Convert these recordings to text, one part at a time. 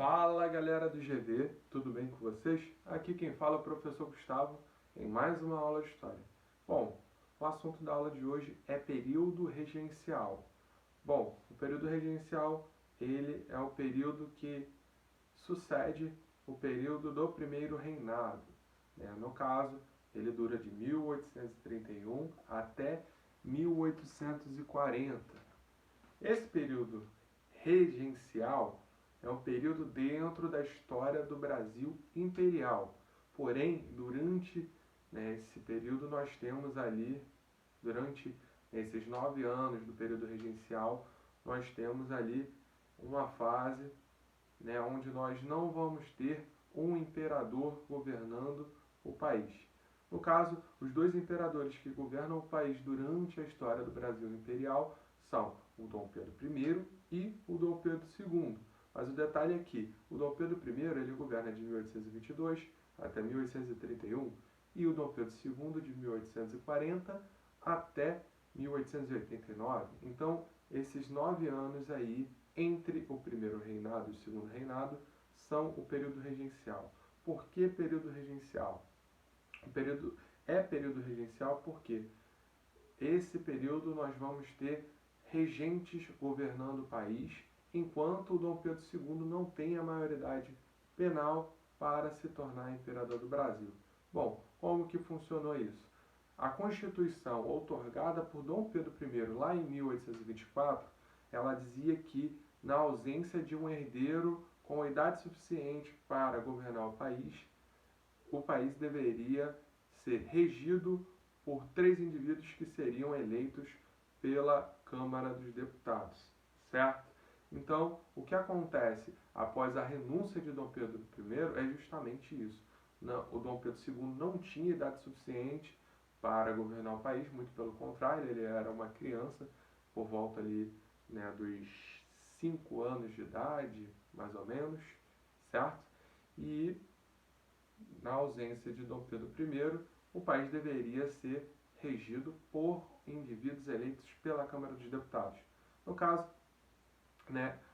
Fala galera do GV, tudo bem com vocês? Aqui quem fala é o professor Gustavo em mais uma aula de História. Bom, o assunto da aula de hoje é período regencial. Bom, o período regencial ele é o período que sucede o período do primeiro reinado. No caso, ele dura de 1831 até 1840. Esse período regencial é um período dentro da história do Brasil imperial. Porém, durante esse período nós temos ali, durante esses 9 anos do período regencial, nós temos ali uma fase onde nós não vamos ter um imperador governando o país. No caso, os dois imperadores que governam o país durante a história do Brasil imperial são o Dom Pedro I e o Dom Pedro II. Mas o detalhe é que o Dom Pedro I ele governa de 1822 até 1831 e o Dom Pedro II de 1840 até 1889. Então, esses 9 anos aí, entre o primeiro reinado e o segundo reinado, são o período regencial. Por que período regencial? O período é período regencial porque esse período nós vamos ter regentes governando o país, enquanto o Dom Pedro II não tem a maioridade penal para se tornar imperador do Brasil. Bom, como que funcionou isso? A Constituição outorgada por Dom Pedro I lá em 1824, ela dizia que na ausência de um herdeiro com idade suficiente para governar o país deveria ser regido por 3 indivíduos que seriam eleitos pela Câmara dos Deputados, certo? Então, o que acontece após a renúncia de Dom Pedro I é justamente isso. O Dom Pedro II não tinha idade suficiente para governar o país, muito pelo contrário, ele era uma criança, por volta ali dos 5 anos de idade, mais ou menos, certo? E na ausência de Dom Pedro I, o país deveria ser regido por indivíduos eleitos pela Câmara dos Deputados. No caso,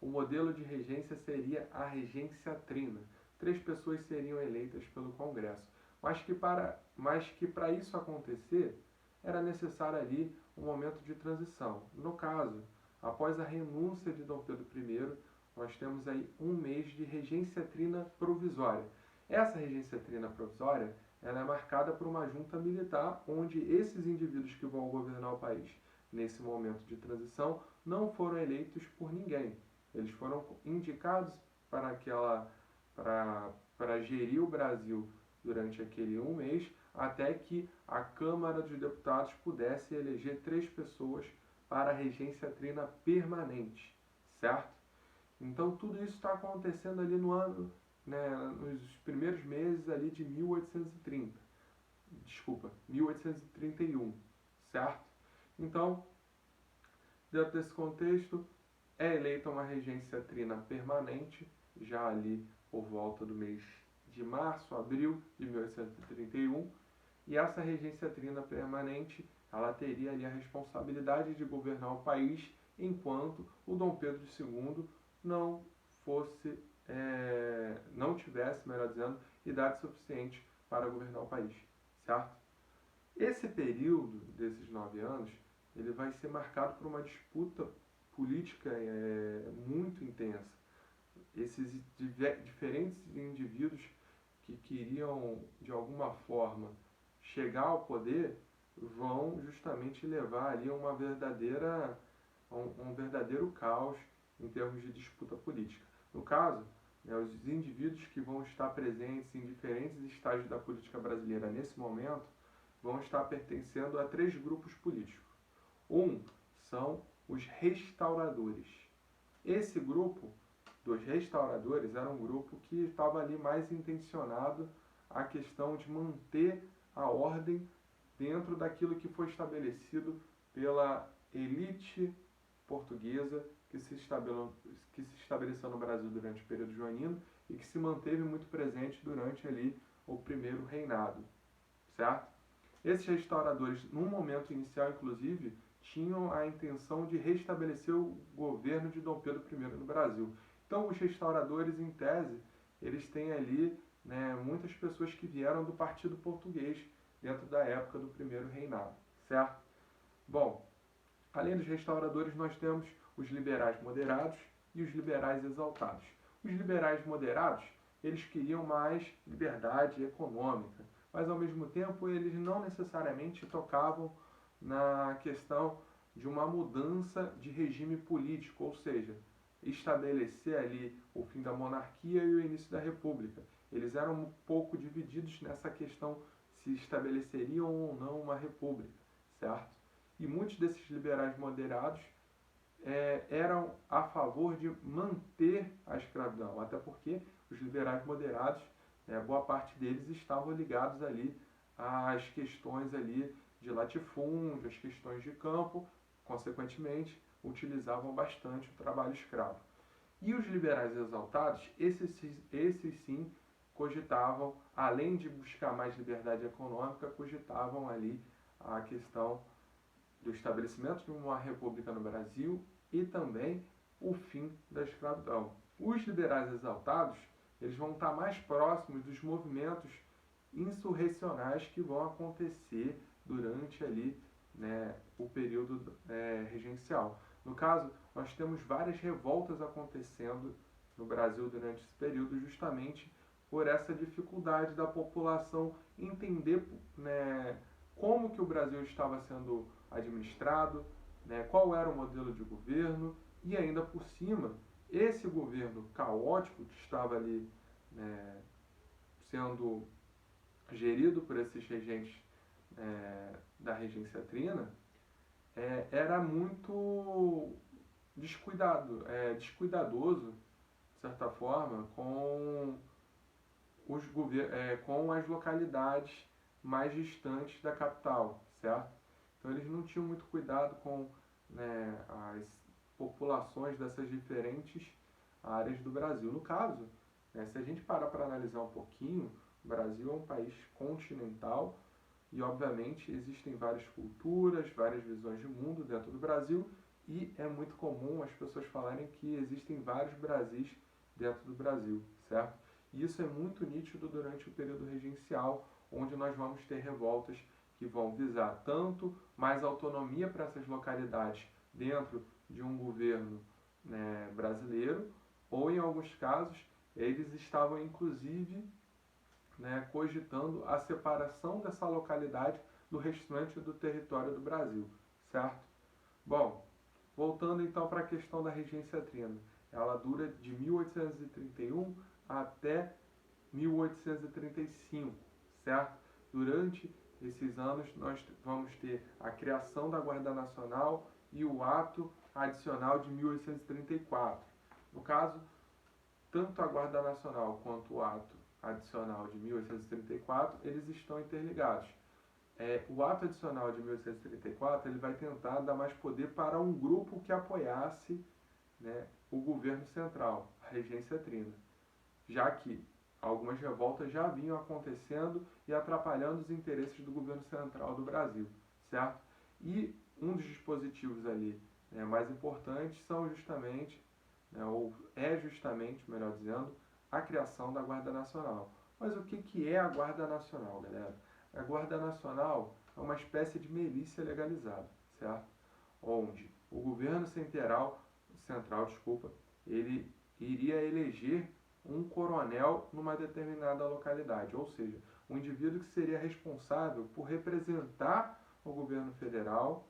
o modelo de regência seria a regência trina. 3 pessoas seriam eleitas pelo Congresso. Mas que para isso acontecer, era necessário ali um momento de transição. No caso, após a renúncia de Dom Pedro I, nós temos aí um mês de regência trina provisória. Essa regência trina provisória ela é marcada por uma junta militar, onde esses indivíduos que vão governar o país nesse momento de transição não foram eleitos por ninguém. Eles foram indicados para gerir o Brasil durante aquele um mês, até que a Câmara dos Deputados pudesse eleger 3 pessoas para a regência trina permanente, certo? Então tudo isso está acontecendo ali no ano, nos primeiros meses ali de 1831, certo? Então, dentro desse contexto, é eleita uma regência trina permanente, já ali por volta do mês de março, abril de 1831, e essa regência trina permanente, ela teria ali a responsabilidade de governar o país, enquanto o Dom Pedro II não tivesse, melhor dizendo, idade suficiente para governar o país, certo? Esse período desses 9 anos, ele vai ser marcado por uma disputa política muito intensa. Esses diferentes indivíduos que queriam, de alguma forma, chegar ao poder, vão justamente levar ali um verdadeiro caos em termos de disputa política. No caso, os indivíduos que vão estar presentes em diferentes estágios da política brasileira nesse momento vão estar pertencendo a 3 grupos políticos. Um são os restauradores. Esse grupo dos restauradores era um grupo que estava ali mais intencionado à questão de manter a ordem dentro daquilo que foi estabelecido pela elite portuguesa que se estabeleceu no Brasil durante o período joanino e que se manteve muito presente durante ali o primeiro reinado, certo? Esses restauradores, num momento inicial, inclusive, tinham a intenção de restabelecer o governo de Dom Pedro I no Brasil. Então, os restauradores, em tese, eles têm ali, né, muitas pessoas que vieram do partido português dentro da época do primeiro reinado, certo? Bom, além dos restauradores, nós temos os liberais moderados e os liberais exaltados. Os liberais moderados, eles queriam mais liberdade econômica, mas ao mesmo tempo eles não necessariamente tocavam na questão de uma mudança de regime político, ou seja, estabelecer ali o fim da monarquia e o início da república. Eles eram um pouco divididos nessa questão se estabeleceriam ou não uma república, certo? E muitos desses liberais moderados eram a favor de manter a escravidão, até porque os liberais moderados, boa parte deles estavam ligados ali às questões ali de latifúndio, às questões de campo, consequentemente utilizavam bastante o trabalho escravo. E os liberais exaltados, esses sim cogitavam, além de buscar mais liberdade econômica, cogitavam ali a questão do estabelecimento de uma república no Brasil e também o fim da escravidão. Os liberais exaltados, eles vão estar mais próximos dos movimentos insurrecionais que vão acontecer durante ali, né, o período regencial. No caso, nós temos várias revoltas acontecendo no Brasil durante esse período, justamente por essa dificuldade da população entender, né, como que o Brasil estava sendo administrado, né, qual era o modelo de governo e ainda por cima, esse governo caótico que estava ali, né, sendo gerido por esses regentes da regência trina, era muito descuidadoso, de certa forma, com com as localidades mais distantes da capital, certo? Então eles não tinham muito cuidado com, né, as populações dessas diferentes áreas do Brasil. No caso, né, se a gente parar para analisar um pouquinho, o Brasil é um país continental e, obviamente, existem várias culturas, várias visões de mundo dentro do Brasil e é muito comum as pessoas falarem que existem vários Brasis dentro do Brasil, certo? E isso é muito nítido durante o período regencial, onde nós vamos ter revoltas que vão visar tanto mais autonomia para essas localidades dentro de um governo, né, brasileiro, ou em alguns casos eles estavam inclusive, né, cogitando a separação dessa localidade do restante do território do Brasil, certo? Bom, voltando então para a questão da regência trina, ela dura de 1831 até 1835, certo? Durante esses anos nós vamos ter a criação da Guarda Nacional e o ato adicional de 1834. No caso, tanto a Guarda Nacional quanto o ato adicional de 1834, eles estão interligados. O ato adicional de 1834 ele vai tentar dar mais poder para um grupo que apoiasse, né, o governo central, a regência trina, já que algumas revoltas já vinham acontecendo e atrapalhando os interesses do governo central do Brasil, certo? E um dos dispositivos ali, né, mais importantes são justamente, né, ou é justamente, melhor dizendo, a criação da Guarda Nacional. Mas o que é a Guarda Nacional, galera? A Guarda Nacional é uma espécie de milícia legalizada, certo? Onde o governo central, ele iria eleger um coronel numa determinada localidade, ou seja, um indivíduo que seria responsável por representar o governo federal,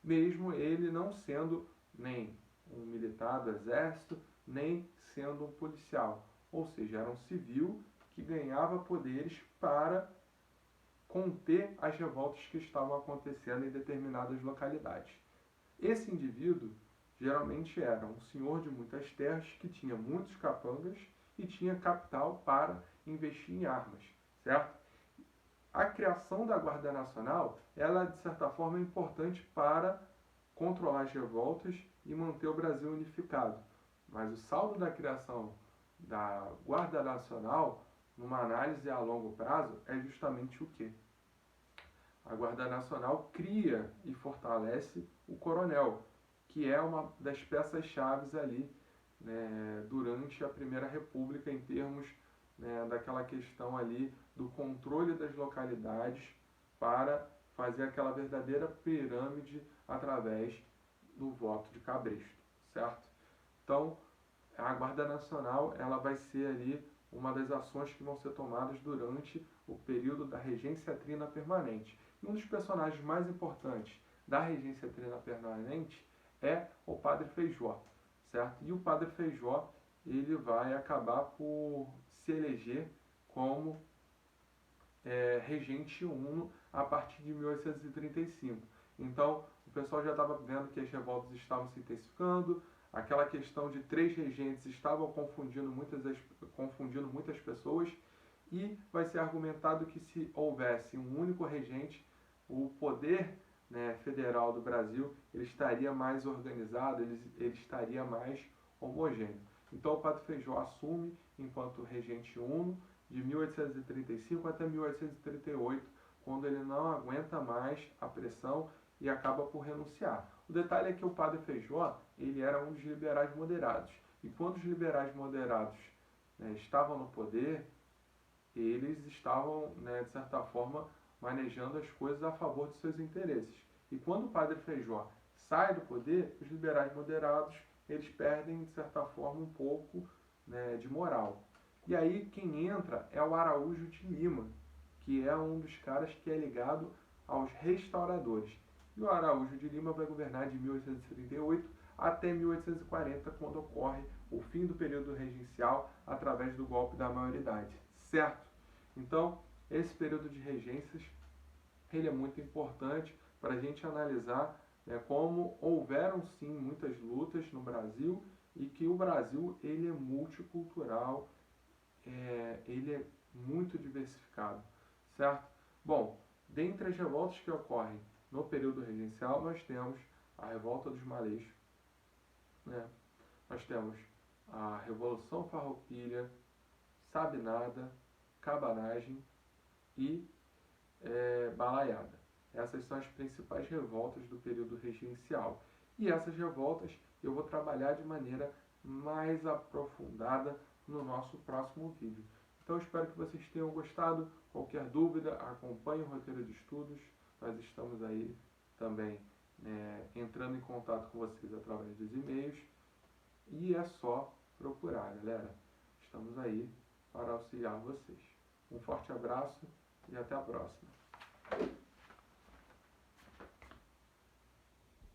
mesmo ele não sendo nem um militar do exército, nem sendo um policial, ou seja, era um civil que ganhava poderes para conter as revoltas que estavam acontecendo em determinadas localidades. Esse indivíduo geralmente era um senhor de muitas terras que tinha muitos capangas e tinha capital para investir em armas, certo? A criação da Guarda Nacional, ela de certa forma é importante para controlar as revoltas e manter o Brasil unificado. Mas o saldo da criação da Guarda Nacional, numa análise a longo prazo, é justamente o quê? A Guarda Nacional cria e fortalece o coronel, que é uma das peças-chave ali né, durante a Primeira República em termos, né, daquela questão ali do controle das localidades para fazer aquela verdadeira pirâmide através do voto de cabresto, certo? Então, a Guarda Nacional ela vai ser ali uma das ações que vão ser tomadas durante o período da Regência Trina Permanente. E um dos personagens mais importantes da Regência Trina Permanente é o Padre Feijó, certo? E o Padre Feijó ele vai acabar por se eleger como regente uno a partir de 1835. Então, o pessoal já estava vendo que as revoltas estavam se intensificando, aquela questão de 3 regentes estavam confundindo muitas pessoas, e vai ser argumentado que se houvesse um único regente, o poder, né, federal do Brasil ele estaria mais organizado, ele estaria mais homogêneo. Então o Padre Feijó assume enquanto regente uno de 1835 até 1838, quando ele não aguenta mais a pressão e acaba por renunciar. O detalhe é que o Padre Feijó ele era um dos liberais moderados, e quando os liberais moderados, né, estavam no poder, eles estavam, né, de certa forma, manejando as coisas a favor de seus interesses. E quando o Padre Feijó sai do poder, os liberais moderados eles perdem, de certa forma, um pouco, né, de moral. E aí quem entra é o Araújo de Lima, que é um dos caras que é ligado aos restauradores. E o Araújo de Lima vai governar de 1838 até 1840, quando ocorre o fim do período regencial através do golpe da maioridade, certo? Então, esse período de regências ele é muito importante para a gente analisar, né, como houveram sim muitas lutas no Brasil e que o Brasil ele é multicultural, ele é muito diversificado, certo? Bom, dentre as revoltas que ocorrem no período regencial, nós temos a Revolta dos Malês, né? Nós temos a Revolução Farroupilha, Sabinada, Cabanagem e Balaiada. Essas são as principais revoltas do período regencial. E essas revoltas eu vou trabalhar de maneira mais aprofundada no nosso próximo vídeo. Então eu espero que vocês tenham gostado. Qualquer dúvida, acompanhe o roteiro de estudos. Nós estamos aí também entrando em contato com vocês através dos e-mails. E é só procurar, galera. Estamos aí para auxiliar vocês. Um forte abraço e até a próxima.